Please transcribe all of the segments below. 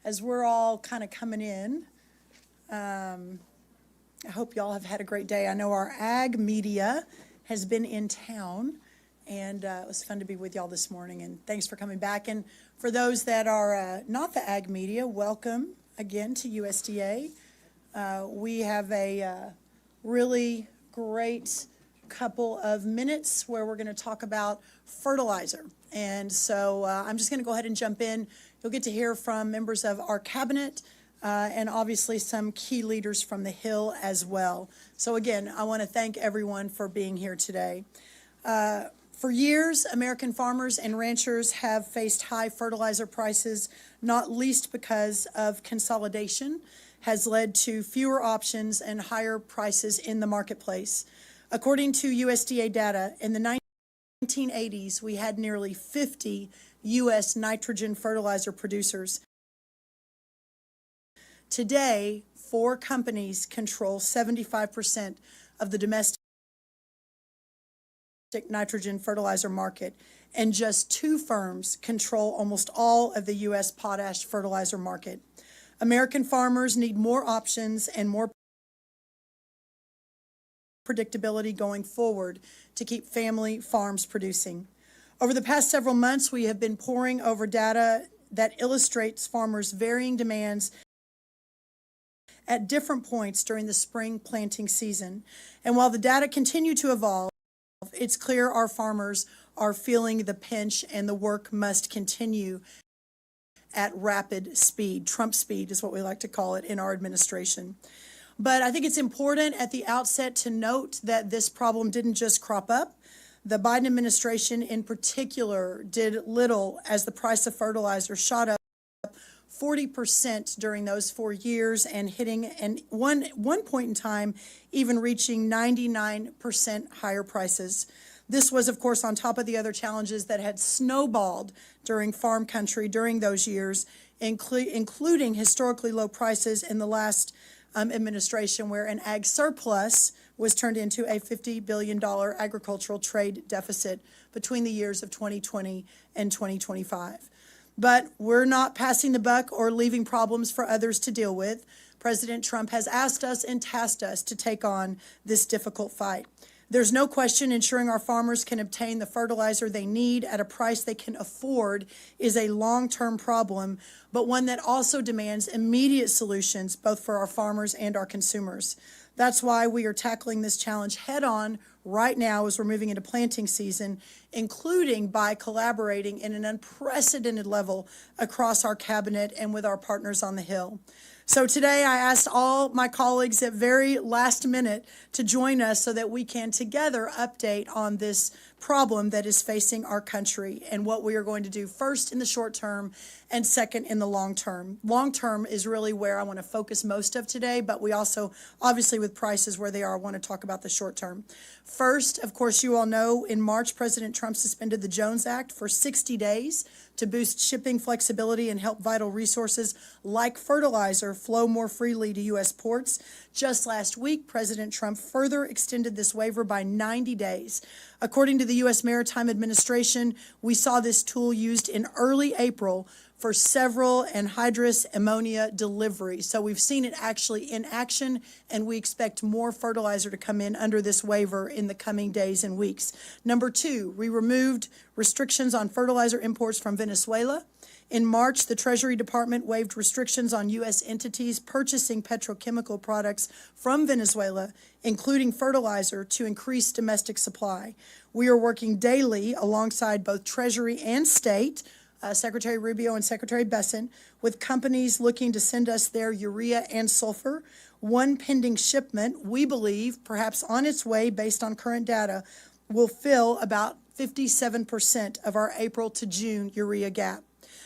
as we're all kind of coming in. I hope y'all have had a great day. I know our ag media has been in town, and it was fun to be with y'all this morning, and thanks for coming back. And for those that are not the ag media, welcome again to USDA. We have a really great couple of minutes where we're going to talk about fertilizer. And so I'm just going to go ahead and jump in. You'll get to hear from members of our cabinet and obviously some key leaders from the Hill as well. So again, I want to thank everyone for being here today. For years, American farmers and ranchers have faced high fertilizer prices, not least because of consolidation has led to fewer options and higher prices in the marketplace. According to USDA data, in the 1980s, we had nearly 50 U.S. nitrogen fertilizer producers. Today, 4 companies control 75% of the domestic nitrogen fertilizer market, and just 2 firms control almost all of the U.S. potash fertilizer market. American farmers need more options and more predictability going forward to keep family farms producing. Over the past several months, we have been poring over data that illustrates farmers' varying demands at different points during the spring planting season. And while the data continue to evolve, it's clear our farmers are feeling the pinch and the work must continue at rapid speed. Trump speed is what we like to call it in our administration. But I think it's important at the outset to note that this problem didn't just crop up. The Biden administration in particular did little as the price of fertilizer shot up 40% during those 4 years and hitting and one point in time even reaching 99% higher prices. This was, of course, on top of the other challenges that had snowballed during farm country during those years, including historically low prices in the last administration, where an ag surplus was turned into a $50 billion agricultural trade deficit between the years of 2020 and 2025. But we're not passing the buck or leaving problems for others to deal with. President Trump has asked us and tasked us to take on this difficult fight. There's no question ensuring our farmers can obtain the fertilizer they need at a price they can afford is a long-term problem, but one that also demands immediate solutions both for our farmers and our consumers. That's why we are tackling this challenge head-on right now as we're moving into planting season, including by collaborating in an unprecedented level across our cabinet and with our partners on the Hill. So today I asked all my colleagues at very last minute to join us so that we can together update on this problem that is facing our country and what we are going to do first in the short term and second in the long term. Long term is really where I want to focus most of today, but we also, obviously with prices where they are, want to talk about the short term. First, of course, you all know in March, President Trump suspended the Jones Act for 60 days to boost shipping flexibility and help vital resources like fertilizer flow more freely to U.S. ports. Just last week, President Trump further extended this waiver by 90 days. According to the U.S. Maritime Administration, we saw this tool used in early April for several anhydrous ammonia deliveries. So we've seen it actually in action, and we expect more fertilizer to come in under this waiver in the coming days and weeks. Number 2, we removed restrictions on fertilizer imports from Venezuela. In March, the Treasury Department waived restrictions on U.S. entities purchasing petrochemical products from Venezuela, including fertilizer, to increase domestic supply. We are working daily alongside both Treasury and State, Secretary Rubio and Secretary Besant, with companies looking to send us their urea and sulfur. One pending shipment, we believe, perhaps on its way based on current data, will fill about 57% of our April to June urea gap.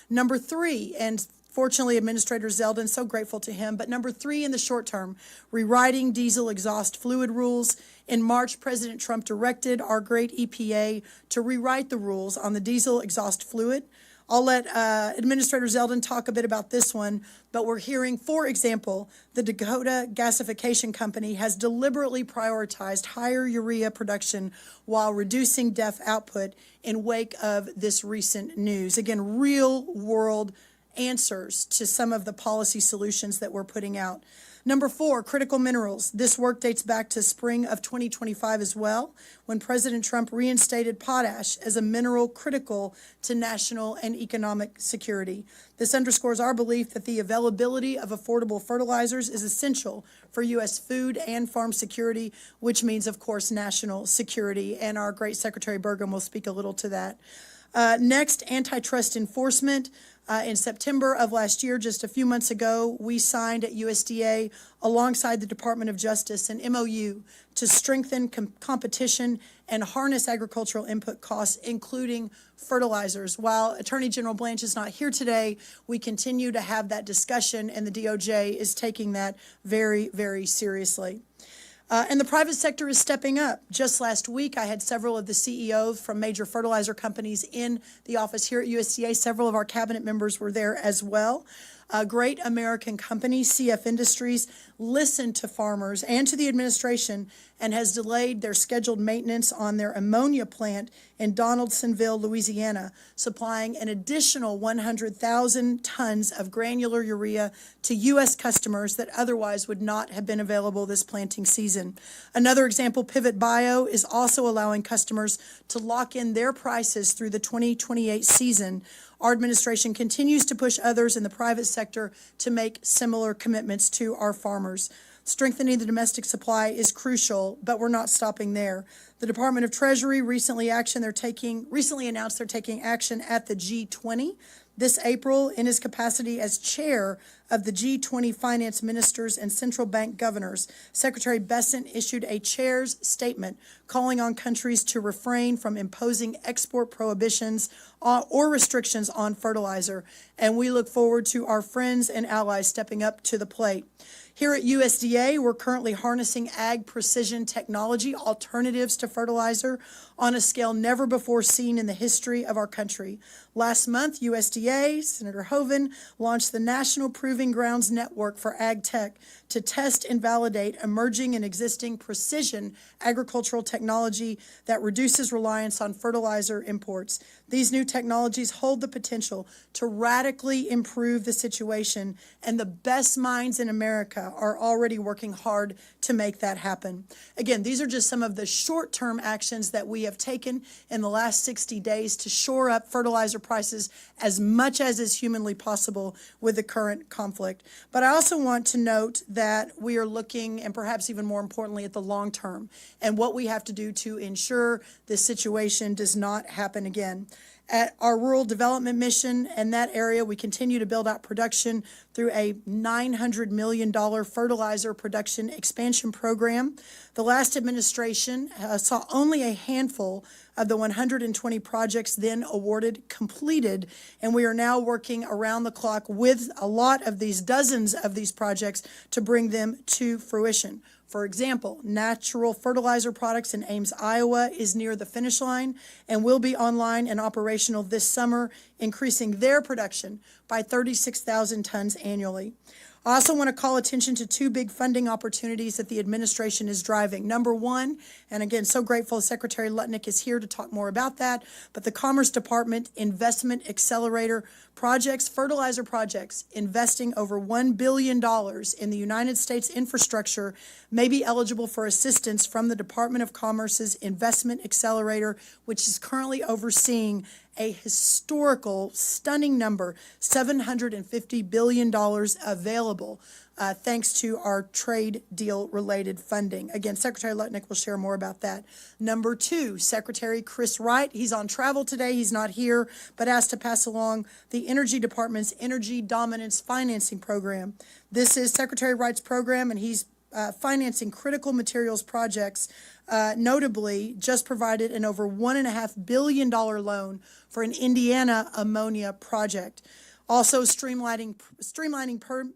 Number 3, and fortunately Administrator Zeldin, so grateful to him, but number 3 in the short term, rewriting diesel exhaust fluid rules. In March, President Trump directed our great EPA to rewrite the rules on the diesel exhaust fluid. I'll let Administrator Zeldin talk a bit about this one, but we're hearing, for example, the Dakota Gasification Company has deliberately prioritized higher urea production while reducing DEF output in wake of this recent news. Again, real world answers to some of the policy solutions that we're putting out. Number 4, critical minerals. This work dates back to spring of 2025 as well, when President Trump reinstated potash as a mineral critical to national and economic security. This underscores our belief that the availability of affordable fertilizers is essential for U.S. food and farm security, which means, of course, national security, and our great Secretary Burgum will speak a little to that. Next, antitrust enforcement. In September of last year, just a few months ago, we signed at USDA alongside the Department of Justice an MOU to strengthen competition and harness agricultural input costs, including fertilizers. While Attorney General Blanche is not here today, we continue to have that discussion, and the DOJ is taking that very, very seriously. And the private sector is stepping up. Just last week, I had several of the CEOs from major fertilizer companies in the office here at USDA. Several of our cabinet members were there as well. A great American company, CF Industries, listened to farmers and to the administration and has delayed their scheduled maintenance on their ammonia plant in Donaldsonville, Louisiana, supplying an additional 100,000 tons of granular urea to U.S. customers that otherwise would not have been available this planting season. Another example, Pivot Bio is also allowing customers to lock in their prices through the 2028 season. Our administration continues to push others in the private sector to make similar commitments to our farmers. Strengthening the domestic supply is crucial, but we're not stopping there. The Department of Treasury recently announced they're taking action at the G20 this April in his capacity as chair of the G20 finance ministers and central bank governors. Secretary Bessent issued a chair's statement calling on countries to refrain from imposing export prohibitions or restrictions on fertilizer, and we look forward to our friends and allies stepping up to the plate. Here at USDA, we're currently harnessing ag precision technology alternatives to fertilizer on a scale never before seen in the history of our country. Last month, USDA, Senator Hoeven, launched the National Proving Grounds Network for Ag Tech to test and validate emerging and existing precision agricultural technology that reduces reliance on fertilizer imports. These new technologies hold the potential to radically improve the situation, and the best minds in America are already working hard to make that happen. Again, these are just some of the short-term actions that we have taken in the last 60 days to shore up fertilizer prices as much as is humanly possible with the current conflict. But I also want to note that we are looking, and perhaps even more importantly, at the long term and what we have to do to ensure this situation does not happen again. At our rural development mission in that area, we continue to build out production through a $900 million fertilizer production expansion program. The last administration saw only a handful of the 120 projects then awarded completed, and we are now working around the clock with a lot of these, dozens of these projects, to bring them to fruition. For example, natural fertilizer products in Ames, Iowa is near the finish line and will be online and operational this summer, increasing their production by 36,000 tons annually. I also want to call attention to two big funding opportunities that the administration is driving. Number one, and again, so grateful Secretary Lutnick is here to talk more about that, but the Commerce Department Investment Accelerator projects, fertilizer projects, investing over $1 billion in the United States infrastructure may be eligible for assistance from the Department of Commerce's Investment Accelerator, which is currently overseeing a historical, stunning number, $750 billion available thanks to our trade deal-related funding. Again, Secretary Lutnick will share more about that. Number two, Secretary Chris Wright, he's on travel today, he's not here, but asked to pass along the Energy Department's Energy Dominance Financing Program. This is Secretary Wright's program, and he's financing critical materials projects, notably just provided an over $1.5 billion loan for an Indiana ammonia project. Also streamlining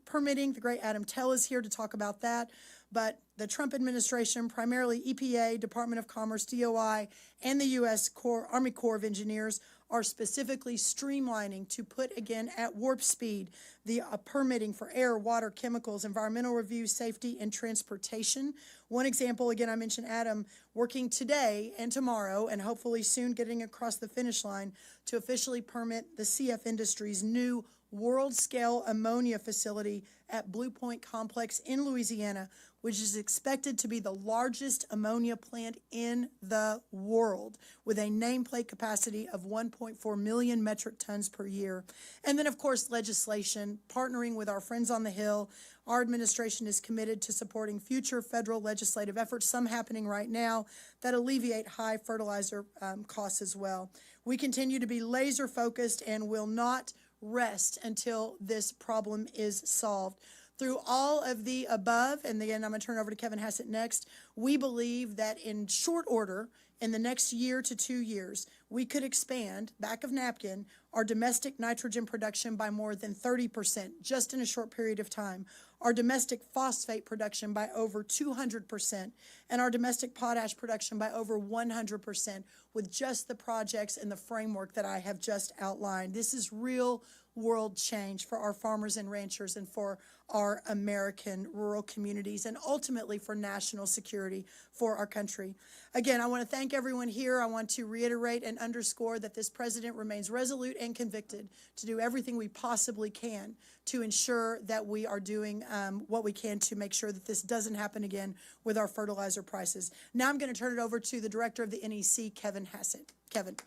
permitting. The great Adam Tell is here to talk about that. But the Trump administration, primarily EPA, Department of Commerce, DOI, and the U.S. Army Corps of Engineers are specifically streamlining to put, again, at warp speed, the permitting for air, water, chemicals, environmental review, safety, and transportation. One example, again, I mentioned Adam working today and tomorrow, and hopefully soon getting across the finish line to officially permit the CF Industries' new world-scale ammonia facility at Blue Point Complex in Louisiana, which is expected to be the largest ammonia plant in the world, with a nameplate capacity of 1.4 million metric tons per year. And then, of course, legislation, partnering with our friends on the Hill. Our administration is committed to supporting future federal legislative efforts, some happening right now, that alleviate high fertilizer costs as well. We continue to be laser focused and will not rest until this problem is solved. Through all of the above, and again, I'm going to turn it over to Kevin Hassett next, we believe that in short order, in the next year to 2 years, we could expand, back of napkin, our domestic nitrogen production by more than 30% just in a short period of time, our domestic phosphate production by over 200%, and our domestic potash production by over 100% with just the projects and the framework that I have just outlined. This is real world change for our farmers and ranchers and for our American rural communities and ultimately for national security for our country. Again, I want to thank everyone here. I want to reiterate and underscore that this president remains resolute and convicted to do everything we possibly can to ensure that we are doing what we can to make sure that this doesn't happen again with our fertilizer prices. Now I'm going to turn it over to the director of the NEC, Kevin Hassett. Kevin.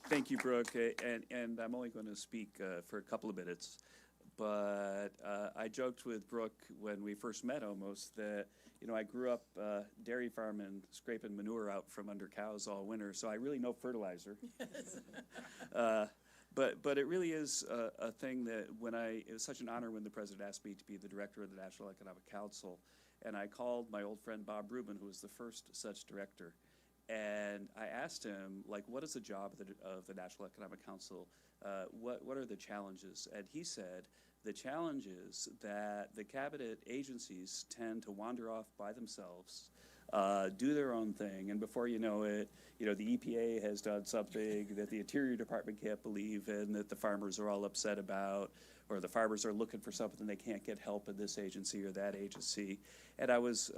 Thank you, Brooke, and I'm only going to speak for a couple of minutes, but I joked with Brooke when we first met almost that, you know, I grew up dairy farming, scraping manure out from under cows all winter, so I really know fertilizer. Yes. But it really is a thing that it was such an honor when the president asked me to be the director of the National Economic Council, and I called my old friend Bob Rubin, who was the first such director. And I asked him, like, what is the job of the National Economic Council? What are the challenges? And he said, the challenge is that the cabinet agencies tend to wander off by themselves, do their own thing, and before you know it, you know, the EPA has done something that the Interior Department can't believe in, that the farmers are all upset about, or the farmers are looking for something they can't get help in this agency or that agency. And I was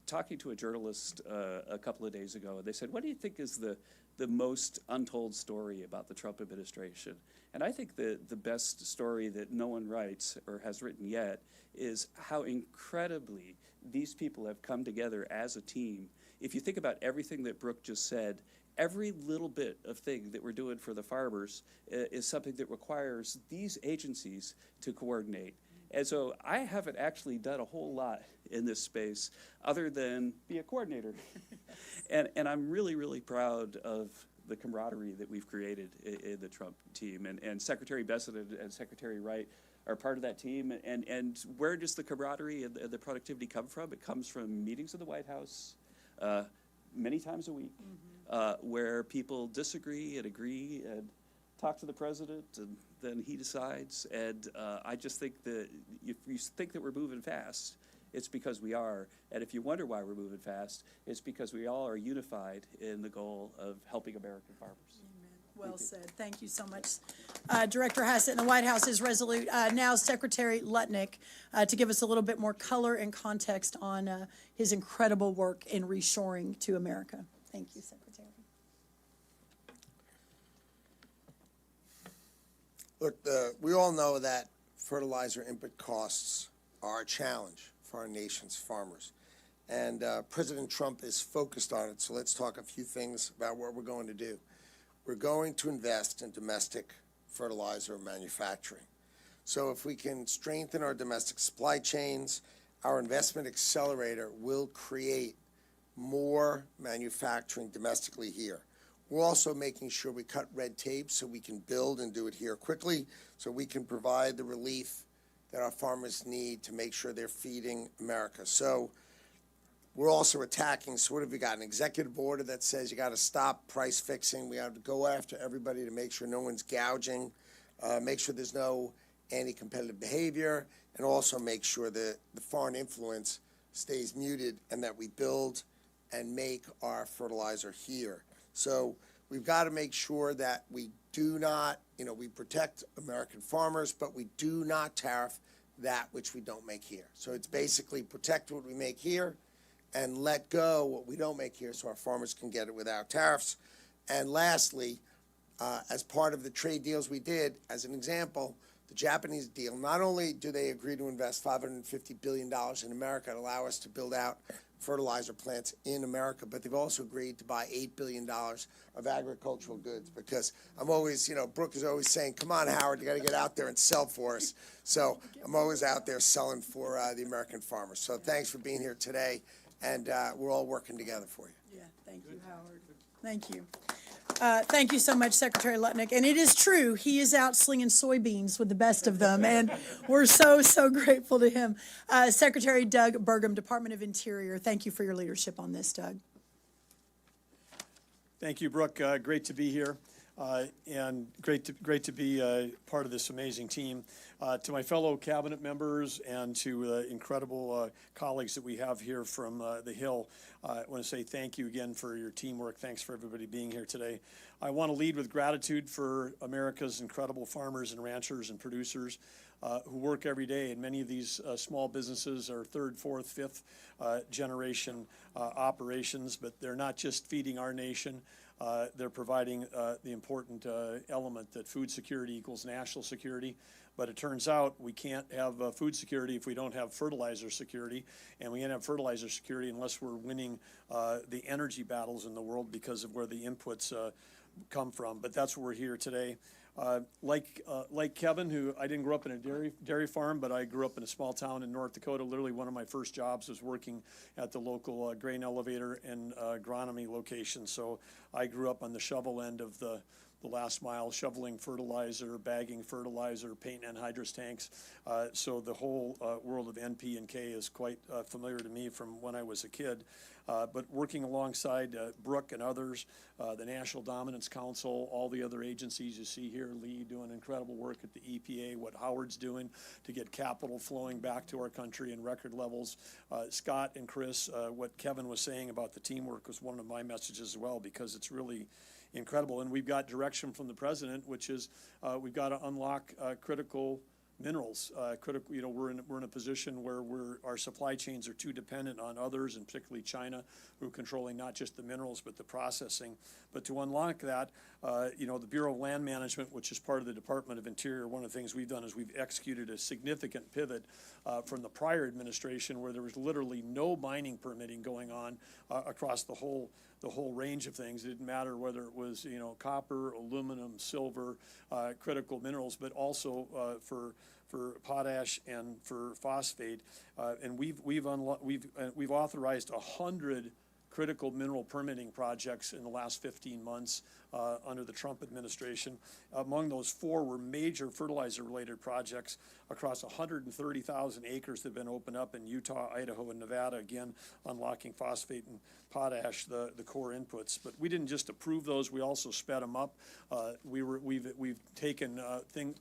talking to a journalist a couple of days ago, and they said, what do you think is the most untold story about the Trump administration? And I think the best story that no one writes or has written yet is how incredibly these people have come together as a team. If you think about everything that Brooke just said, every little bit of thing that we're doing for the farmers is something that requires these agencies to coordinate. And so I haven't actually done a whole lot in this space other than be a coordinator. and I'm really, really proud of the camaraderie that we've created in the Trump team. And Secretary Bessent and Secretary Wright are part of that team. And where does the camaraderie and the productivity come from? It comes from meetings in the White House many times a week, where people disagree and agree and talk to the president, and then he decides. And I just think that if you think that we're moving fast, it's because we are. And if you wonder why we're moving fast, it's because we all are unified in the goal of helping American farmers. Amen. Well said. Thank you so much. Director Hassett, and the White House is resolute. Now Secretary Lutnick to give us a little bit more color and context on his incredible work in reshoring to America. Thank you, Secretary. Look, we all know that fertilizer input costs are a challenge for our nation's farmers. And President Trump is focused on it, so let's talk a few things about what we're going to do. We're going to invest in domestic fertilizer manufacturing. So if we can strengthen our domestic supply chains, our investment accelerator will create more manufacturing domestically here. We're also making sure we cut red tape so we can build and do it here quickly, so we can provide the relief that our farmers need to make sure they're feeding America. So we're also attacking sort of, we got an executive order that says you got to stop price fixing. We have to go after everybody to make sure no one's gouging, make sure there's no anti-competitive behavior, and also make sure that the foreign influence stays muted and that we build and make our fertilizer here. So we've got to make sure that we do not, we protect American farmers, but we do not tariff that which we don't make here. So it's basically protect what we make here and let go what we don't make here so our farmers can get it without tariffs. And lastly, as part of the trade deals we did, as an example, the Japanese deal, not only do they agree to invest $550 billion in America to allow us to build out fertilizer plants in America, but they've also agreed to buy $8 billion of agricultural goods, because I'm always, Brooke is always saying, come on, Howard, you got to get out there and sell for us. So I'm always out there selling for the American farmers. So thanks for being here today, and we're all working together for you. Yeah, thank you, Howard. Thank you. Thank you so much, Secretary Lutnick. And it is true, he is out slinging soybeans with the best of them, and we're so, so grateful to him. Secretary Doug Burgum, Department of Interior, thank you for your leadership on this, Doug. Thank you, Brooke. Great to be here, and great to be part of this amazing team. To my fellow cabinet members and to incredible colleagues that we have here from the Hill, I want to say thank you again for your teamwork. Thanks for everybody being here today. I want to lead with gratitude for America's incredible farmers and ranchers and producers who work every day. And many of these small businesses are third, fourth, fifth generation operations, but they're not just feeding our nation. They're providing the important element that food security equals national security. But it turns out we can't have food security if we don't have fertilizer security, and we can't have fertilizer security unless we're winning the energy battles in the world because of where the inputs come from. But that's where we're here today. Like Kevin, who I didn't grow up in a dairy farm, but I grew up in a small town in North Dakota. Literally, one of my first jobs was working at the local grain elevator and agronomy location. So I grew up on the shovel end of the last mile, shoveling fertilizer, bagging fertilizer, paint anhydrous tanks. So the whole world of NP and K is quite familiar to me from when I was a kid. But working alongside Brooke and others, the National Dominance Council, all the other agencies you see here, Lee doing incredible work at the EPA, what Howard's doing to get capital flowing back to our country in record levels. Scott and Chris, what Kevin was saying about the teamwork was one of my messages as well, because it's really incredible. And we've got direction from the president, which is we've got to unlock critical minerals. We're in a position where our supply chains are too dependent on others, and particularly China, who are controlling not just the minerals but the processing. But to unlock that, the Bureau of Land Management, which is part of the Department of Interior, one of the things we've done is we've executed a significant pivot from the prior administration, where there was literally no mining permitting going on across the whole range of things. It didn't matter whether it was copper, aluminum, silver, critical minerals, but also for potash and for phosphate. And we've authorized 100 critical mineral permitting projects in the last 15 months under the Trump administration. Among those, 4 were major fertilizer-related projects across 130,000 acres that have been opened up in Utah, Idaho, and Nevada, again, unlocking phosphate and potash, the core inputs. But we didn't just approve those, we also sped them up. We've taken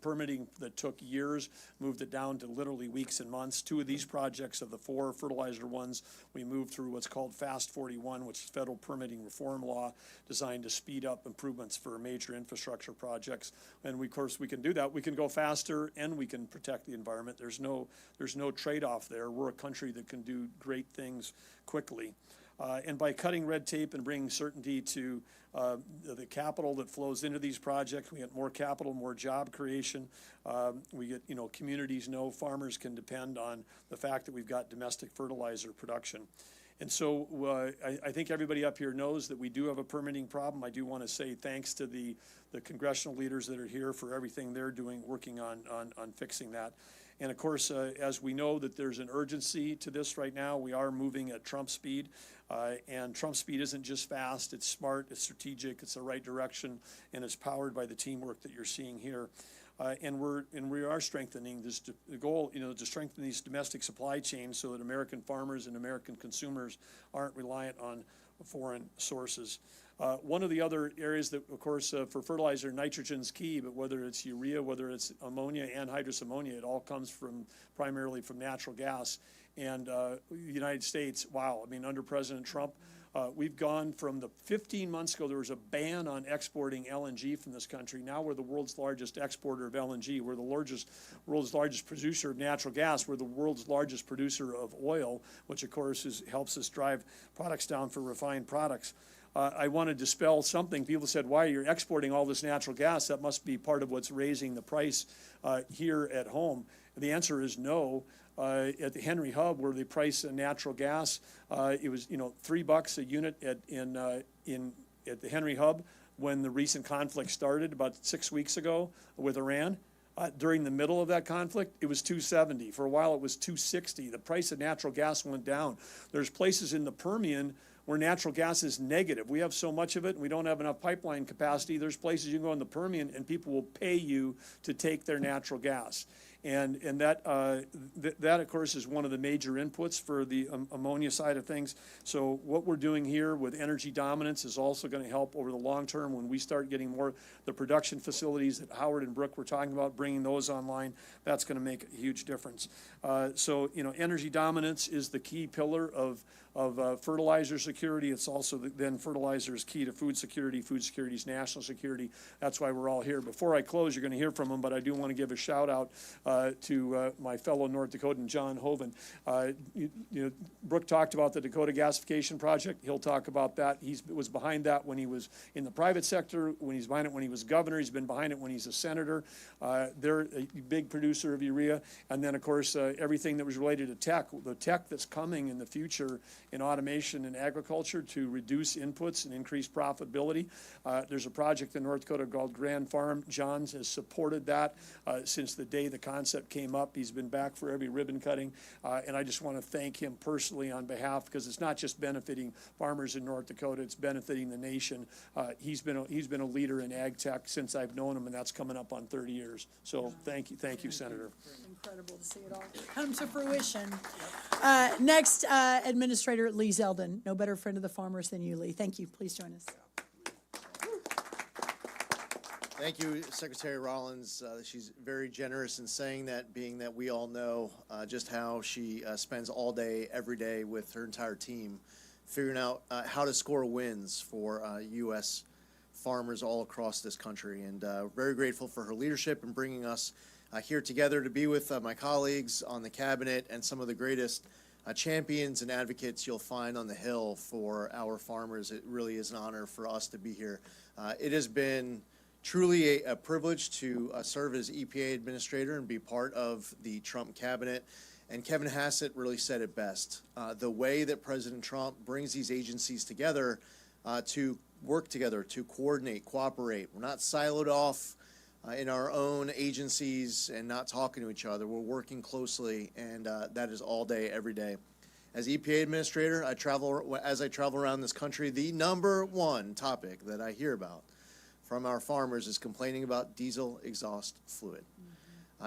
permitting that took years, moved it down to literally weeks and months. 2 of these projects, of the 4 fertilizer ones, we moved through what's called Fast 41, which is federal permitting reform law designed to speed up improvements for major infrastructure projects. And of course we can do that. We can go faster and we can protect the environment. There's no trade-off there. We're a country that can do great things quickly. And by cutting red tape and bringing certainty to the capital that flows into these projects, we get more capital, more job creation. We get, communities know, farmers can depend on the fact that we've got domestic fertilizer production. And so I think everybody up here knows that we do have a permitting problem. I do want to say thanks to the congressional leaders that are here for everything they're doing, working on fixing that. And of course, as we know that there's an urgency to this right now, we are moving at Trump speed. And Trump speed isn't just fast, it's smart, it's strategic, it's the right direction, and it's powered by the teamwork that you're seeing here. And we are strengthening this. The goal, to strengthen these domestic supply chains so that American farmers and American consumers aren't reliant on foreign sources. One of the other areas that, of course, for fertilizer, nitrogen's key, but whether it's urea, whether it's ammonia, anhydrous ammonia, it all comes primarily from natural gas. And the United States, under President Trump, we've gone from 15 months ago, there was a ban on exporting LNG from this country. Now we're the world's largest exporter of LNG. We're the world's largest producer of natural gas. We're the world's largest producer of oil, which of course helps us drive products down for refined products. I want to dispel something. People said, why are you exporting all this natural gas? That must be part of what's raising the price here at home. The answer is no. At the Henry Hub, where the price of natural gas, it was $3 a unit at the Henry Hub when the recent conflict started about 6 weeks ago with Iran. During the middle of that conflict, it was $2.70. For a while, it was $2.60. The price of natural gas went down. There's places in the Permian where natural gas is negative. We have so much of it, and we don't have enough pipeline capacity. There's places you can go in the Permian, and people will pay you to take their natural gas. And that, of course, is one of the major inputs for the ammonia side of things. So what we're doing here with energy dominance is also going to help over the long term when we start getting more the production facilities that Howard and Brooke were talking about, bringing those online. That's going to make a huge difference. So energy dominance is the key pillar of fertilizer security. It's also then fertilizer is key to food security. Food security is national security. That's why we're all here. Before I close, you're going to hear from them, but I do want to give a shout out to my fellow North Dakotan, John Hoven. Brooke talked about the Dakota Gasification Project. He'll talk about that. He was behind that when he was in the private sector, when he's behind it when he was governor. He's been behind it when he's a senator. They're a big producer of urea. And then, of course, everything that was related to tech, the tech that's coming in the future in automation and agriculture to reduce inputs and increase profitability. There's a project in North Dakota called Grand Farm. John has supported that since the day the concept came up. He's been back for every ribbon cutting, and I just want to thank him personally on behalf, because it's not just benefiting farmers in North Dakota, it's benefiting the nation. He's been a leader in ag tech since I've known him, and that's coming up on 30 years. So thank you, Senator. Incredible to see it all come to fruition. Next, Administrator Lee Zeldin. No better friend of the farmers than you, Lee. Thank you. Please join us. Thank you, Secretary Rollins. She's very generous in saying that, being that we all know just how she spends all day, every day with her entire team figuring out how to score wins for U.S. farmers all across this country. And very grateful for her leadership in bringing us here together to be with my colleagues on the cabinet and some of the greatest champions and advocates you'll find on the Hill for our farmers. It really is an honor for us to be here. It has been truly a privilege to serve as EPA administrator and be part of the Trump cabinet. And Kevin Hassett really said it best. The way that President Trump brings these agencies together to work together, to coordinate, cooperate. We're not siloed off in our own agencies and not talking to each other. We're working closely, and that is all day, every day. As EPA administrator, as I travel around this country, the number one topic that I hear about from our farmers is complaining about diesel exhaust fluid.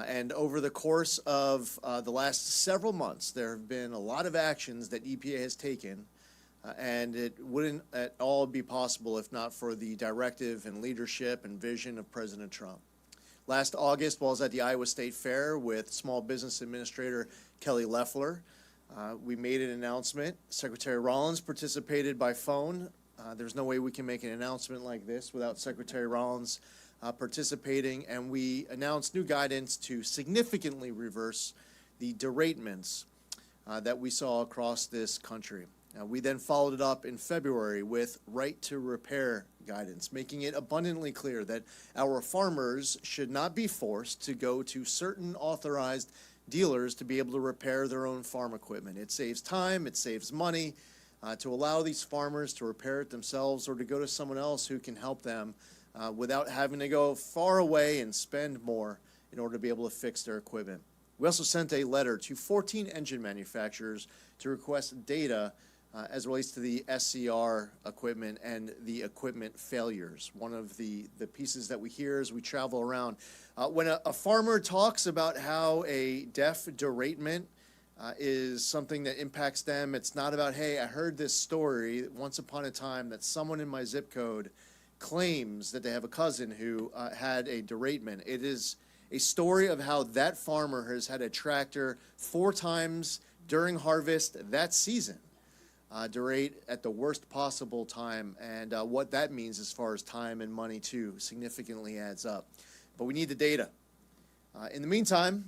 And over the course of the last several months, there have been a lot of actions that EPA has taken, and it wouldn't at all be possible if not for the directive and leadership and vision of President Trump. Last August, while I was at the Iowa State Fair with Small Business Administrator Kelly Loeffler, we made an announcement. Secretary Rollins participated by phone. There's no way we can make an announcement like this without Secretary Rollins participating, and we announced new guidance to significantly reverse the deratements that we saw across this country. We then followed it up in February with right to repair guidance, making it abundantly clear that our farmers should not be forced to go to certain authorized dealers to be able to repair their own farm equipment. It saves time, it saves money to allow these farmers to repair it themselves or to go to someone else who can help them without having to go far away and spend more in order to be able to fix their equipment. We also sent a letter to 14 engine manufacturers to request data as it relates to the SCR equipment and the equipment failures. One of the pieces that we hear as we travel around, when a farmer talks about how a DEF deratement is something that impacts them, it's not about, hey, I heard this story once upon a time that someone in my zip code claims that they have a cousin who had a deratement. It is a story of how that farmer has had a tractor 4 times during harvest that season derate at the worst possible time, and what that means as far as time and money too significantly adds up. But we need the data. In the meantime,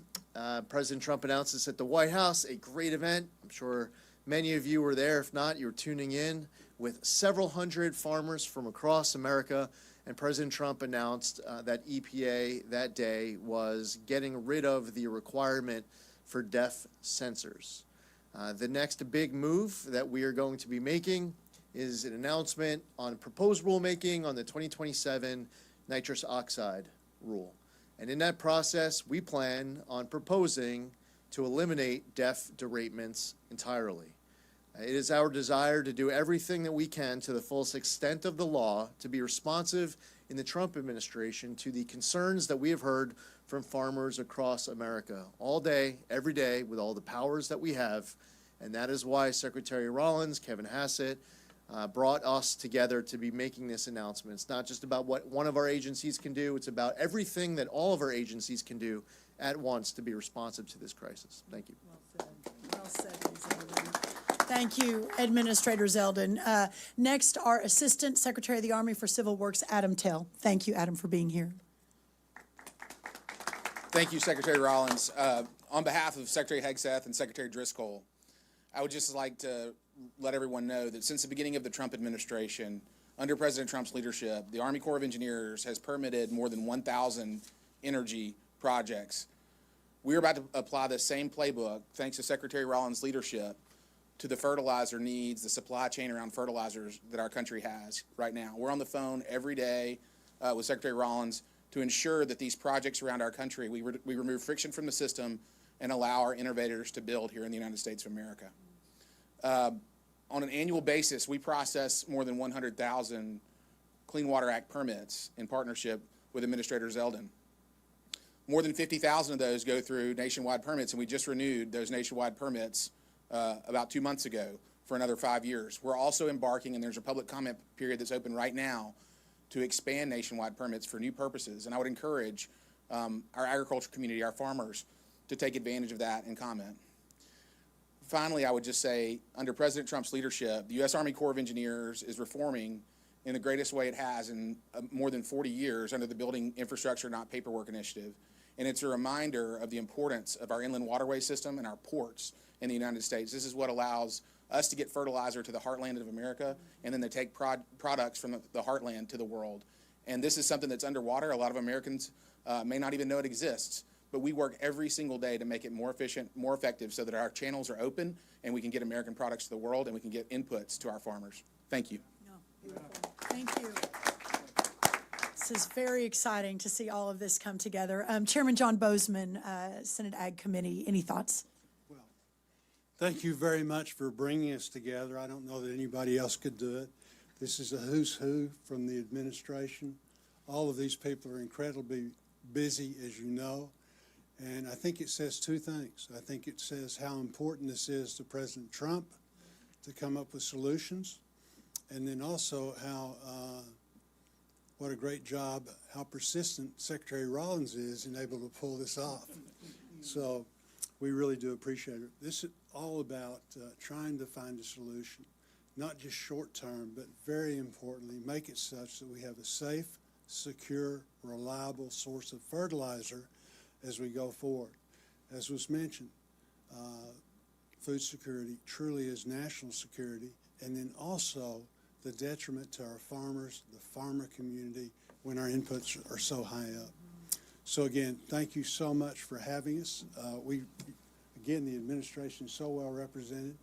President Trump announced this at the White House, a great event. I'm sure many of you were there. If not, you're tuning in. with several hundred farmers from across America, and President Trump announced that EPA that day was getting rid of the requirement for DEF sensors. The next big move that we are going to be making is an announcement on proposed rulemaking on the 2027 nitrous oxide rule. And in that process, we plan on proposing to eliminate DEF deratements entirely. It is our desire to do everything that we can to the fullest extent of the law to be responsive in the Trump administration to the concerns that we have heard from farmers across America all day, every day, with all the powers that we have. And that is why Secretary Rollins, Kevin Hassett, brought us together to be making this announcement. It's not just about what one of our agencies can do, it's about everything that all of our agencies can do at once to be responsive to this crisis. Thank you. Well said. Well said, Ms. Zeldin. Thank you, Administrator Zeldin. Next, our Assistant Secretary of the Army for Civil Works, Adam Tell. Thank you, Adam, for being here. Thank you, Secretary Rollins. On behalf of Secretary Hegseth and Secretary Driscoll, I would just like to let everyone know that since the beginning of the Trump administration, under President Trump's leadership, the Army Corps of Engineers has permitted more than 1,000 energy projects. We're about to apply the same playbook, thanks to Secretary Rollins' leadership, to the fertilizer needs, the supply chain around fertilizers that our country has right now. We're on the phone every day with Secretary Rollins to ensure that these projects around our country, we remove friction from the system and allow our innovators to build here in the United States of America. On an annual basis, we process more than 100,000 Clean Water Act permits in partnership with Administrator Zeldin. More than 50,000 of those go through nationwide permits, and we just renewed those nationwide permits about 2 months ago for another 5 years. We're also embarking, and there's a public comment period that's open right now, to expand nationwide permits for new purposes. And I would encourage our agriculture community, our farmers, to take advantage of that and comment. Finally, I would just say, under President Trump's leadership, the U.S. Army Corps of Engineers is reforming in the greatest way it has in more than 40 years under the Building Infrastructure Not Paperwork Initiative. And it's a reminder of the importance of our inland waterway system and our ports in the United States. This is what allows us to get fertilizer to the heartland of America, and then to take products from the heartland to the world. And this is something that's underwater. A lot of Americans may not even know it exists. But we work every single day to make it more efficient, more effective, so that our channels are open and we can get American products to the world and we can get inputs to our farmers. Thank you. Beautiful. Thank you. This is very exciting to see all of this come together. Chairman John Bozeman, Senate Ag Committee, any thoughts? Well, thank you very much for bringing us together. I don't know that anybody else could do it. This is a who's who from the administration. All of these people are incredibly busy, as you know. And I think it says two things. I think it says how important this is to President Trump to come up with solutions, and then also how, what a great job, how persistent Secretary Rollins is in able to pull this off. So we really do appreciate it. This is all about trying to find a solution, not just short term, but very importantly, make it such that we have a safe, secure, reliable source of fertilizer as we go forward. As was mentioned, food security truly is national security, and then also the detriment to our farmers, the farmer community, when our inputs are so high up. So again, thank you so much for having us. Again, the administration is so well represented.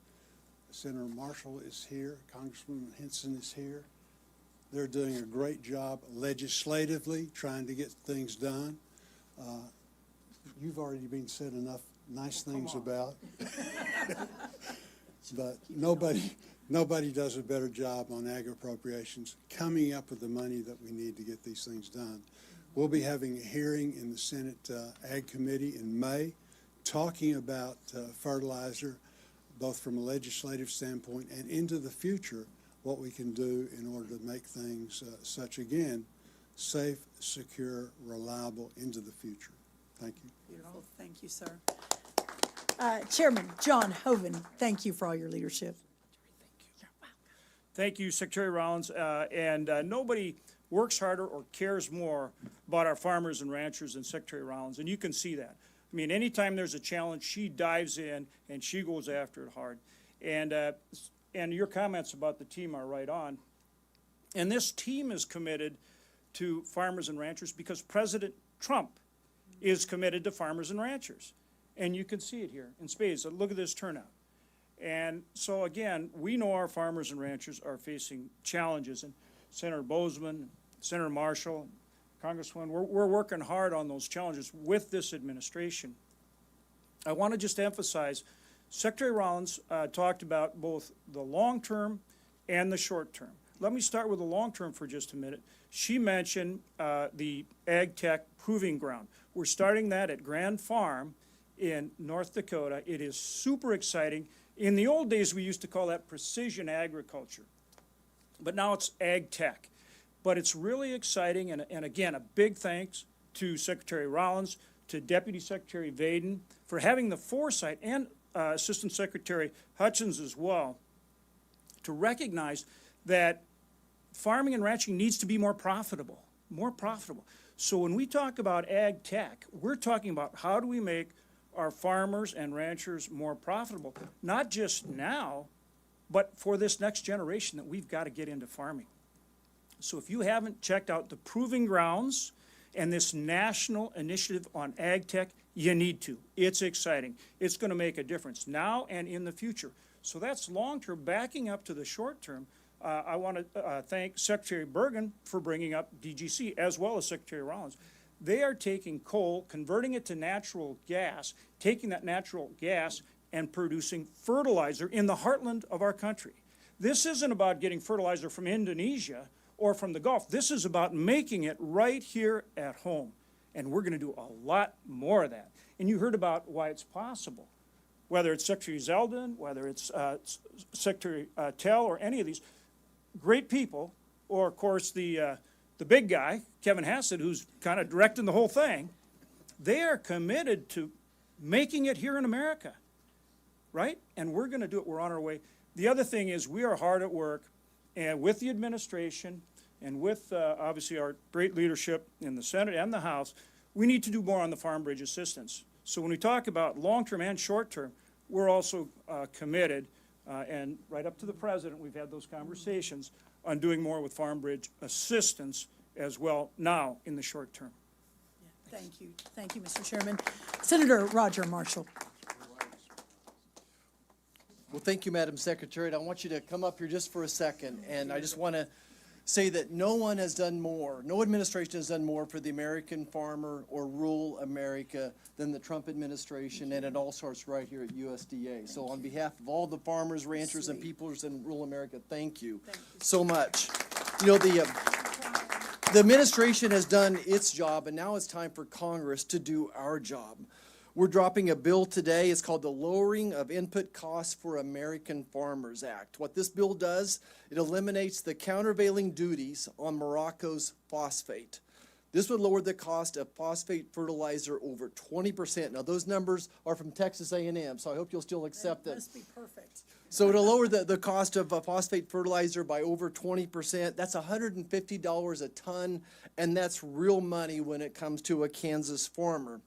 Senator Marshall is here, Congresswoman Henson is here. They're doing a great job legislatively trying to get things done. You've already been said enough nice things about, but nobody does a better job on ag appropriations, coming up with the money that we need to get these things done. We'll be having a hearing in the Senate Ag Committee in May, talking about fertilizer, both from a legislative standpoint and into the future, what we can do in order to make things such, again, safe, secure, reliable into the future. Thank you. Beautiful. Thank you, sir. Chairman John Hoeven, thank you for all your leadership. Thank you, Secretary Rollins. Nobody works harder or cares more about our farmers and ranchers than Secretary Rollins, and you can see that. I mean, anytime there's a challenge, she dives in and she goes after it hard. And and your comments about the team are right on. And this team is committed to farmers and ranchers because President Trump is committed to farmers and ranchers. And you can see it here in spades. Look at this turnout. And so again, we know our farmers and ranchers are facing challenges. And Senator Bozeman, Senator Marshall, Congresswoman, we're working hard on those challenges with this administration. I want to just emphasize, Secretary Rollins talked about both the long-term and the short-term. Let me start with the long-term for just a minute. She mentioned the Ag Tech Proving Ground. We're starting that at Grand Farm in North Dakota. It is super exciting. In the old days, we used to call that precision agriculture, but now it's Ag Tech. But it's really exciting, and again, a big thanks to Secretary Rollins, to Deputy Secretary Vaden for having the foresight, and Assistant Secretary Hutchins as well, to recognize that farming and ranching needs to be more profitable, more profitable. So when we talk about Ag Tech, we're talking about how do we make our farmers and ranchers more profitable, not just now, but for this next generation that we've got to get into farming. So if you haven't checked out the Proving Grounds and this national initiative on Ag Tech, you need to. It's exciting. It's going to make a difference now and in the future. So that's long-term. Backing up to the short-term, I want to thank Secretary Bergen for bringing up DGC, as well as Secretary Rollins. They are taking coal, converting it to natural gas, taking that natural gas and producing fertilizer in the heartland of our country. This isn't about getting fertilizer from Indonesia or from the Gulf. This is about making it right here at home. And we're going to do a lot more of that. And you heard about why it's possible. Whether it's Secretary Zeldin, whether it's Secretary Tell, or any of these great people, or of course the big guy, Kevin Hassett, who's kind of directing the whole thing, they are committed to making it here in America, right? And we're going to do it. We're on our way. The other thing is we are hard at work, and with the administration and with obviously our great leadership in the Senate and the House, we need to do more on the farm bridge assistance. So when we talk about long-term and short-term, we're also committed, and right up to the president, we've had those conversations on doing more with farm bridge assistance as well now in the short term. Thank you. Thank you, Mr. Chairman. Senator Roger Marshall. Well, thank you, Madam Secretary. And I want you to come up here just for a second. And I just want to say that no one has done more, no administration has done more for the American farmer or rural America than the Trump administration, and it all starts right here at USDA. So on behalf of all the farmers, ranchers, and peoples in rural America, thank you so much. You know, the administration has done its job, and now it's time for Congress to do our job. We're dropping a bill today. It's called the Lowering of Input Costs for American Farmers Act. What this bill does, it eliminates the countervailing duties on Morocco's phosphate. This would lower the cost of phosphate fertilizer over 20%. Now, those numbers are from Texas A&M, so I hope you'll still accept That it. must be perfect. So to lower the cost of phosphate fertilizer by over 20%, that's $150 a ton, and that's real money when it comes to a Kansas farmer.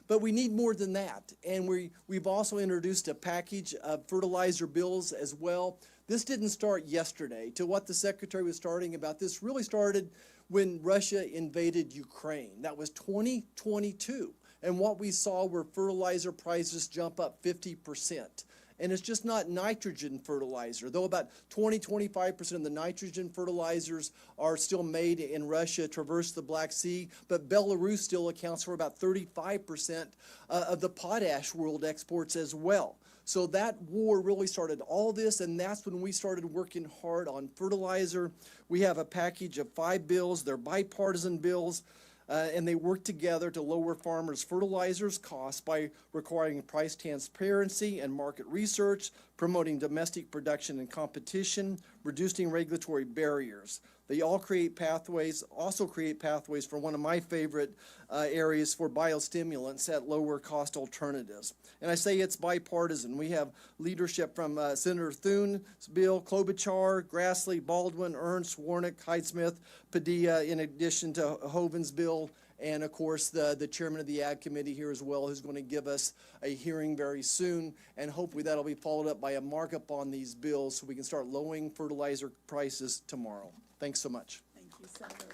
But we need more than that, and we've also introduced a package of fertilizer bills as well. This didn't start yesterday. To what the Secretary was starting about, this really started when Russia invaded Ukraine. That was 2022, and what we saw were fertilizer prices jump up 50%. And it's just not nitrogen fertilizer, though about 20–25% of the nitrogen fertilizers are still made in Russia, traverse the Black Sea, but Belarus still accounts for about 35% of the potash world exports as well. So that war really started all this, and that's when we started working hard on fertilizer. We have a package of 5 bills. They're bipartisan bills. And they work together to lower farmers' fertilizers costs by requiring price transparency and market research, promoting domestic production and competition, reducing regulatory barriers. They all create pathways, for one of my favorite areas for biostimulants at lower cost alternatives. And I say it's bipartisan. We have leadership from Senator Thune's bill, Klobuchar, Grassley, Baldwin, Ernst, Warnock, Hyde-Smith, Padilla, in addition to Hoeven's bill, and of course the chairman of the Ag Committee here as well, who's going to give us a hearing very soon, and hopefully that'll be followed up by a markup on these bills so we can start lowering fertilizer prices tomorrow. Thanks so much. Thank you, Senator.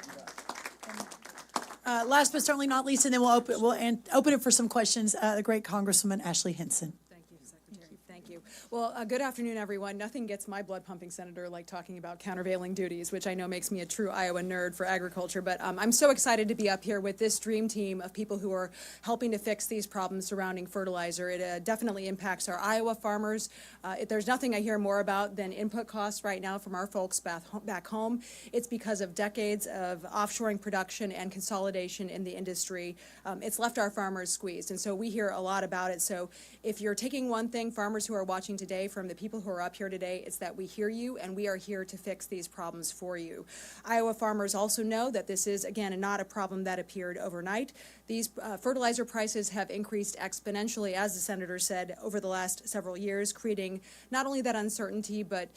Last but certainly not least, and then we'll open it for some questions, the great Congresswoman Ashley Hinson. Thank you, Secretary. Thank you. Well, good afternoon, everyone. Nothing gets my blood pumping, Senator, like talking about countervailing duties, which I know makes me a true Iowa nerd for agriculture. But I'm so excited to be up here with this dream team of people who are helping to fix these problems surrounding fertilizer. It definitely impacts our Iowa farmers. There's nothing I hear more about than input costs right now from our folks back home. It's because of decades of offshoring production and consolidation in the industry. It's left our farmers squeezed, and so we hear a lot about it. So if you're taking one thing, farmers who are watching today, from the people who are up here today, it's that we hear you and we are here to fix these problems for you. Iowa farmers also know that this is, again, not a problem that appeared overnight. These fertilizer prices have increased exponentially, as the senator said, over the last several years, creating not only that uncertainty, but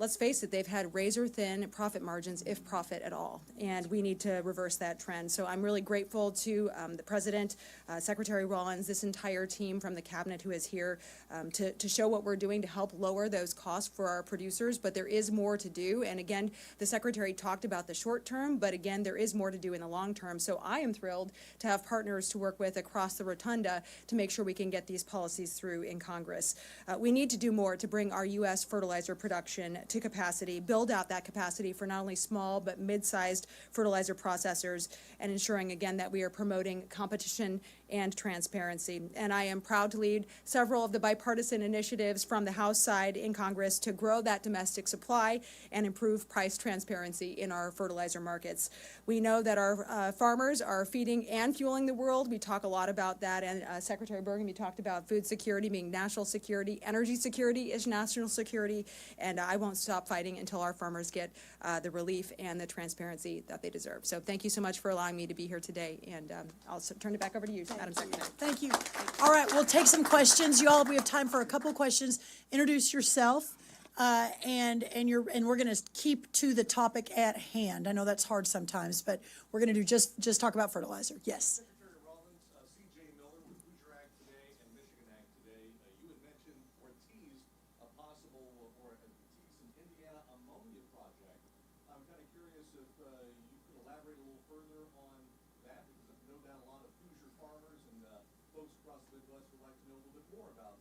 let's face it, they've had razor-thin profit margins, if profit at all, and we need to reverse that trend. So I'm really grateful to the President, Secretary Rollins, this entire team from the Cabinet who is here to show what we're doing to help lower those costs for our producers, but there is more to do. And again, the Secretary talked about the short term, but again, there is more to do in the long term. So I am thrilled to have partners to work with across the rotunda to make sure we can get these policies through in Congress. We need to do more to bring our U.S. fertilizer production to capacity, build out that capacity for not only small but mid-sized fertilizer processors, and ensuring again that we are promoting competition and transparency. And I am proud to lead several of the bipartisan initiatives from the House side in Congress to grow that domestic supply and improve price transparency in our fertilizer markets. We know that our farmers are feeding and fueling the world. We talk a lot about that, and Secretary Burgum, you talked about food security being national security. Energy security is national security, and I won't stop fighting until our farmers get the relief and the transparency that they deserve. So thank you so much for allowing me to be here today, and I'll turn it back over to you, Madam Secretary. Thank you. All right, we'll take some questions. You all, we have time for a couple questions. Introduce yourself, and we're going to keep to the topic at hand. I know that's hard sometimes, but we're going to do just talk about fertilizer. Yes. Secretary Rollins, C.J. Miller with Hoosier Ag Today and Michigan Ag Today. You had mentioned or teased a possible Indiana ammonia project. I'm kind of curious if you could elaborate a little further on that, because no doubt a lot of Hoosier farmers and folks across the Midwest would like to know a little bit more about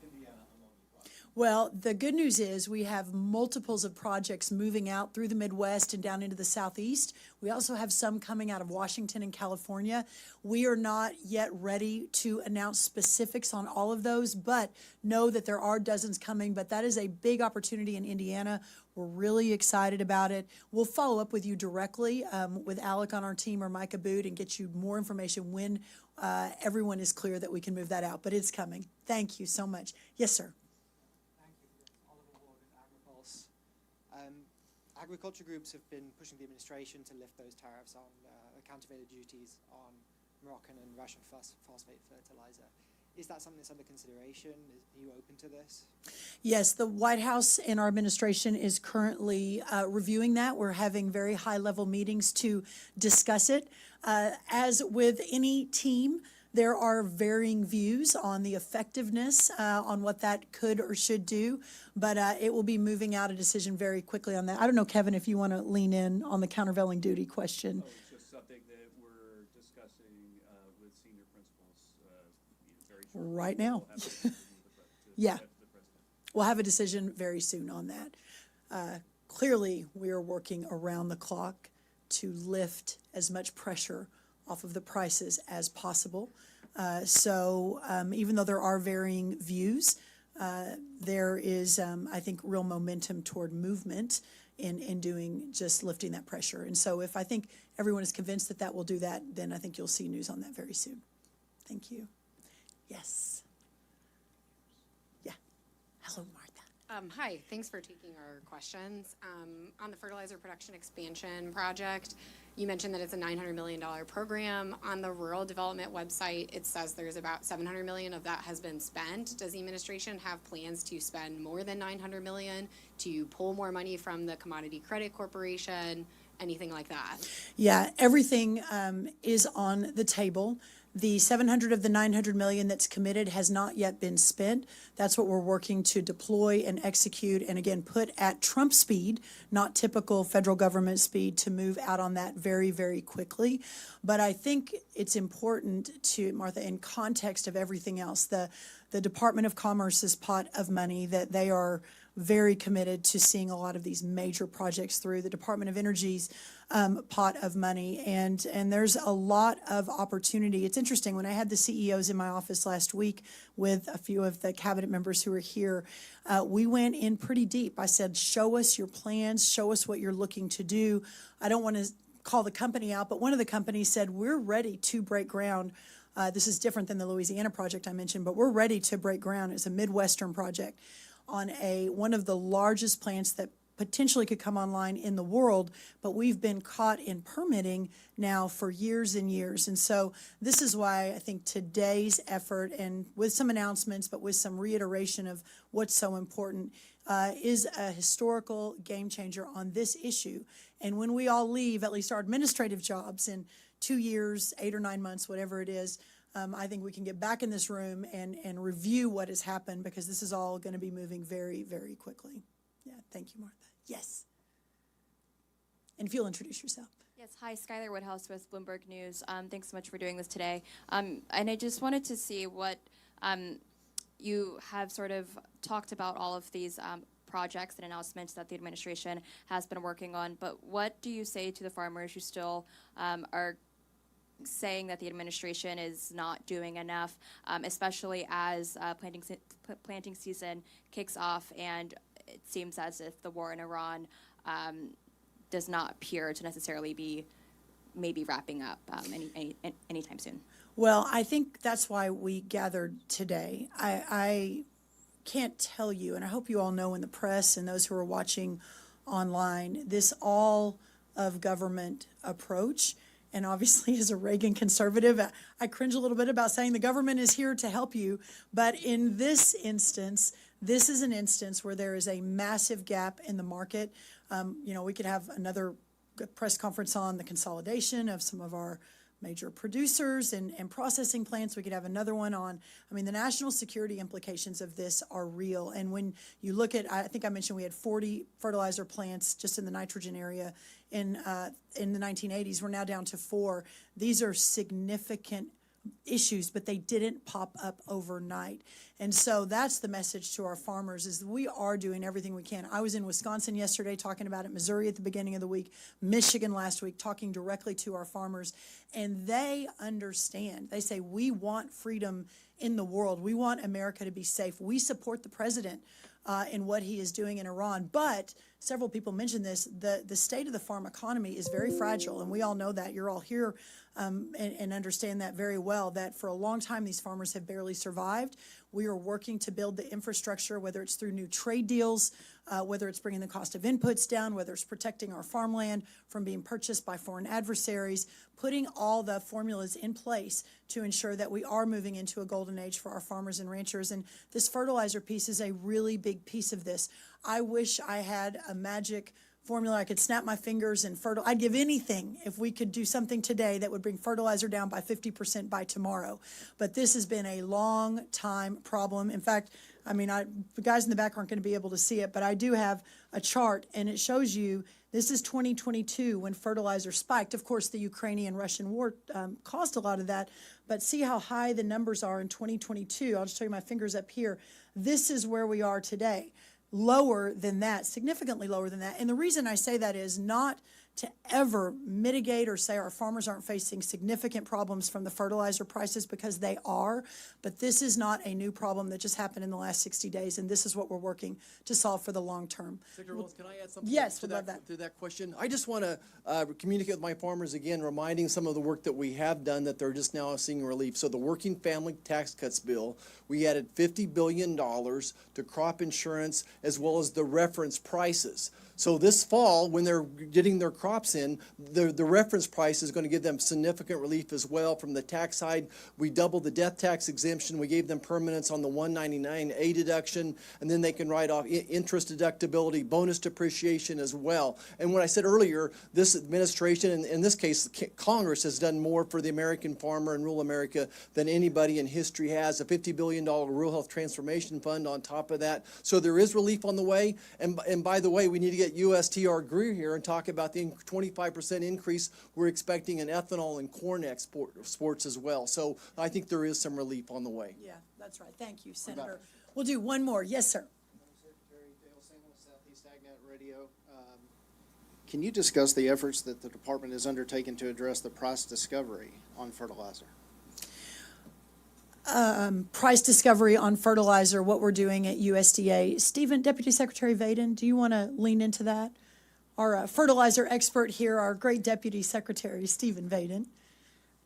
Indiana ammonia project. Well, the good news is we have multiples of projects moving out through the Midwest and down into the Southeast. We also have some coming out of Washington and California. We are not yet ready to announce specifics on all of those, but know that there are dozens coming. But that is a big opportunity in Indiana. We're really excited about it. We'll follow up with you directly with Alec on our team or Micah Boot and get you more information when everyone is clear that we can move that out. But it's coming. Thank you so much. Yes, sir. Agriculture groups have been pushing the administration to lift those tariffs on countervailing duties on Moroccan and Russian phosphate fertilizer. Is that something that's under consideration? Are you open to this? Yes, the White House and our administration is currently reviewing that. We're having very high-level meetings to discuss it. As with any team, there are varying views on the effectiveness on what that could or should do, but it will be moving out a decision very quickly on that. I don't know, Kevin, if you want to lean in on the countervailing duty question. Oh, it's just something that we're discussing with senior principals very shortly. Right now. Yeah. We'll have a decision very soon on that. Clearly, we are working around the clock to lift as much pressure off of the prices as possible. So even though there are varying views, there is, I think, real momentum toward movement in doing just lifting that pressure. And so if I think everyone is convinced that that will do that, then I think you'll see news on that very soon. Thank you. Yes. Yeah. Hello, Martha. Hi, thanks for taking our questions. On the fertilizer production expansion project, you mentioned that it's a $900 million program. On the rural development website, it says there's about $700 million of that has been spent. Does the administration have plans to spend more than $900 million, to pull more money from the Commodity Credit Corporation, anything like that? Yeah, everything is on the table. The 700 of the 900 million that's committed has not yet been spent. That's what we're working to deploy and execute, and again, put at Trump speed, not typical federal government speed, to move out on that very, very quickly. But I think it's important to, Martha, in context of everything else, the Department of Commerce's pot of money, that they are very committed to seeing a lot of these major projects through. The Department of Energy's pot of money, and there's a lot of opportunity. It's interesting, when I had the CEOs in my office last week with a few of the cabinet members who were here, we went in pretty deep. I said, show us your plans, show us what you're looking to do. I don't want to call the company out, but one of the companies said, we're ready to break ground. This is different than the Louisiana project I mentioned, but we're ready to break ground. It's a Midwestern project on one of the largest plants that potentially could come online in the world, but we've been caught in permitting now for years and years. And so this is why I think today's effort, and with some announcements, but with some reiteration of what's so important, is a historical game changer on this issue. And when we all leave, at least our administrative jobs, in 2 years, 8 or 9 months, whatever it is, I think we can get back in this room and review what has happened, because this is all going to be moving very, very quickly. Yeah, thank you, Martha. Yes. And if you'll introduce yourself. Yes, hi, Skylar Woodhouse with Bloomberg News. Thanks so much for doing this today. And I just wanted to see what you have sort of talked about all of these projects and announcements that the administration has been working on, but what do you say to the farmers who still are saying that the administration is not doing enough, especially as planting season kicks off, and it seems as if the war in Iran does not appear to necessarily be maybe wrapping up anytime soon? Well, I think that's why we gathered today. I can't tell you, and I hope you all know in the press and those who are watching online, this all of government approach. And obviously, as a Reagan conservative, I cringe a little bit about saying the government is here to help you. But in this instance, this is an instance where there is a massive gap in the market. We could have another press conference on the consolidation of some of our major producers and processing plants. We could have another one on, the national security implications of this are real. And when you look at, I think I mentioned we had 40 fertilizer plants just in the nitrogen area in the 1980s. We're now down to 4. These are significant issues, but they didn't pop up overnight. And so that's the message to our farmers, is we are doing everything we can. I was in Wisconsin yesterday talking about it, Missouri at the beginning of the week, Michigan last week, talking directly to our farmers, and they understand. They say, we want freedom in the world. We want America to be safe. We support the president in what he is doing in Iran. But several people mentioned this, the state of the farm economy is very fragile, and we all know that. You're all here and understand that very well, that for a long time these farmers have barely survived. We are working to build the infrastructure, whether it's through new trade deals, whether it's bringing the cost of inputs down, whether it's protecting our farmland from being purchased by foreign adversaries, putting all the formulas in place to ensure that we are moving into a golden age for our farmers and ranchers. And this fertilizer piece is a really big piece of this. I wish I had a magic formula. I could snap my fingers and I'd give anything if we could do something today that would bring fertilizer down by 50% by tomorrow. But this has been a long time problem. In fact, the guys in the back aren't going to be able to see it, but I do have a chart, and it shows you this is 2022 when fertilizer spiked. Of course, the Ukrainian-Russian war caused a lot of that, but see how high the numbers are in 2022. I'll just show you my fingers up here. This is where we are today. Lower than that, significantly lower than that. And the reason I say that is not to ever mitigate or say our farmers aren't facing significant problems from the fertilizer prices, because they are, but this is not a new problem that just happened in the last 60 days, and this is what we're working to solve for the long term. Secretary Rollins, can I add something yes, to that question? I just want to communicate with my farmers again, reminding some of the work that we have done that they're just now seeing relief. So the Working Family Tax Cuts bill, we added $50 billion to crop insurance as well as the reference prices. So this fall, when they're getting their crop crops in, the reference price is going to give them significant relief as well. From the tax side, we doubled the death tax exemption. We gave them permanence on the 199A deduction, and then they can write off interest deductibility, bonus depreciation as well. And when I said earlier, this administration, and in this case, Congress has done more for the American farmer in rural America than anybody in history has. A $50 billion Rural Health Transformation Fund on top of that. So there is relief on the way. And by the way, we need to get USTR Greer here and talk about the 25% increase we're expecting in ethanol and corn exports as well. So I think there is some relief on the way. Yeah, that's right. Thank you, Senator. We'll do one more. Yes, sir. Secretary Dale Single, Southeast AgNet Radio. Can you discuss the efforts that the department has undertaken to address the price discovery on fertilizer? Price discovery on fertilizer, what we're doing at USDA. Stephen, Deputy Secretary Vaden, do you want to lean into that? Our fertilizer expert here, our great Deputy Secretary, Stephen Vaden.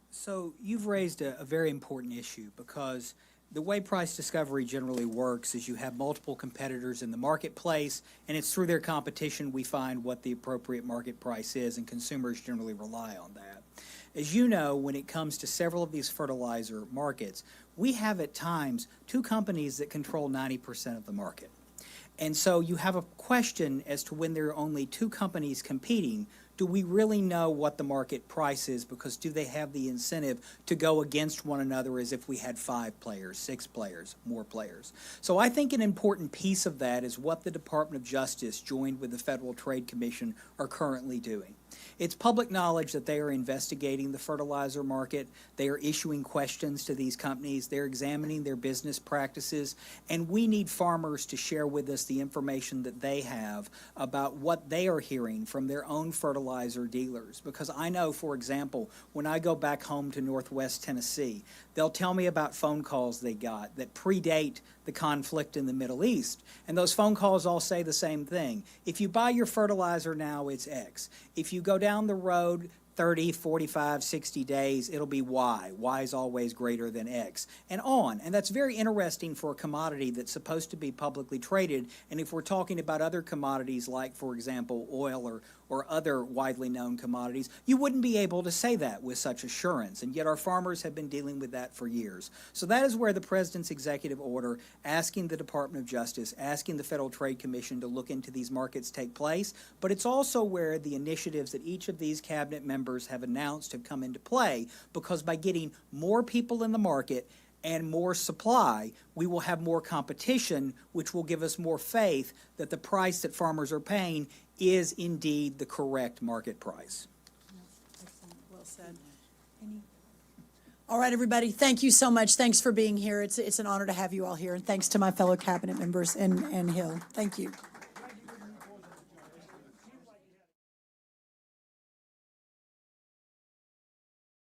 So you've raised a very important issue, because the way price discovery generally works is you have multiple competitors in the marketplace, and it's through their competition we find what the appropriate market price is, and consumers generally rely on that. As you know, when it comes to several of these fertilizer markets, we have at times two companies that control 90% of the market. And so you have a question as to when there are only two companies competing, do we really know what the market price is? Because do they have the incentive to go against one another as if we had 5 players, 6 players, more players? So I think an important piece of that is what the Department of Justice, joined with the Federal Trade Commission, are currently doing. It's public knowledge that they are investigating the fertilizer market. They are issuing questions to these companies. They're examining their business practices. And we need farmers to share with us the information that they have about what they are hearing from their own fertilizer dealers. Because I know, for example, when I go back home to Northwest Tennessee, they'll tell me about phone calls they got that predate the conflict in the Middle East. And those phone calls all say the same thing. If you buy your fertilizer now, it's X. If you go down the road 30, 45, 60 days, it'll be Y. Y is always greater than X, and on. And that's very interesting for a commodity that's supposed to be publicly traded. And if we're talking about other commodities like, for example, oil or other widely known commodities, you wouldn't be able to say that with such assurance. And yet our farmers have been dealing with that for years. So that is where the President's executive order asking the Department of Justice, asking the Federal Trade Commission to look into these markets take place. But it's also where the initiatives that each of these cabinet members have announced have come into play, because by getting more people in the market and more supply, we will have more competition, which will give us more faith that the price that farmers are paying is indeed the correct market price. Well said. All right, everybody, thank you so much. Thanks for being here. It's an honor to have you all here, and thanks to my fellow cabinet members and Hill. Thank you.